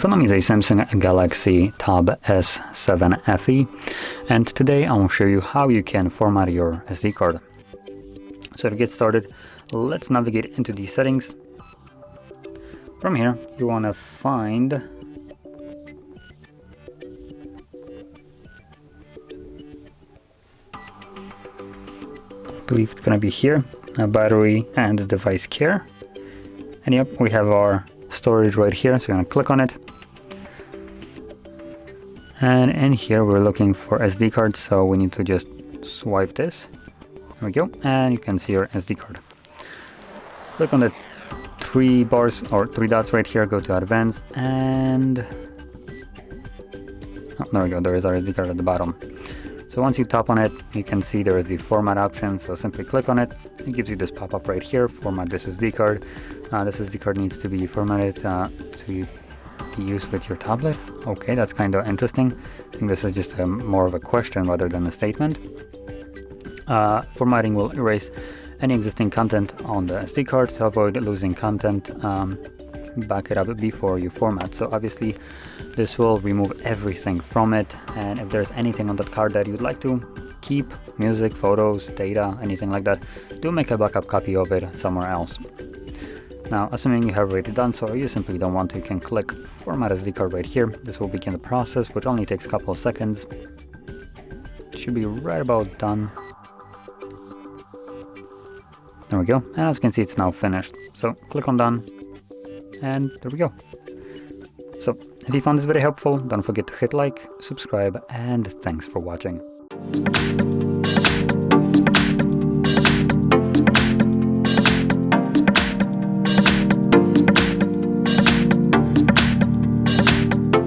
front of me is a Samsung Galaxy Tab S7 FE, and today I will show you how you can format your SD card. So to get started, let's navigate into the settings. From here, you want to find I believe it's going to be here, battery and device care. And yep, we have our storage right here, so you're going to click on it. And in here we're looking for SD card, so we need to just swipe this. There we go, and you can see your SD card. Click on the three bars or three dots right here, go to advanced, and there we go, there is our SD card at the bottom. So once you tap on it, you can see there is the format option, so simply click on it. It gives you this pop-up right here, format this SD card. This SD card needs to be formatted to be used with your tablet. Okay, that's kind of interesting. I think this is just more of a question rather than a statement. Formatting will erase any existing content on the SD card to avoid losing content. Back it up before you format. So obviously this will remove everything from it, and if there's anything on that card that you'd like to keep, music, photos, data, anything like that, do make a backup copy of it somewhere else. Now, assuming you have already done so, or you simply don't want to, you can click format SD card right here. This will begin the process, which only takes a couple of seconds. It should be right about done. There we go, and as you can see, it's now finished. So click on done, and there we go. So if you found this very helpful, don't forget to hit like, subscribe, and thanks for watching.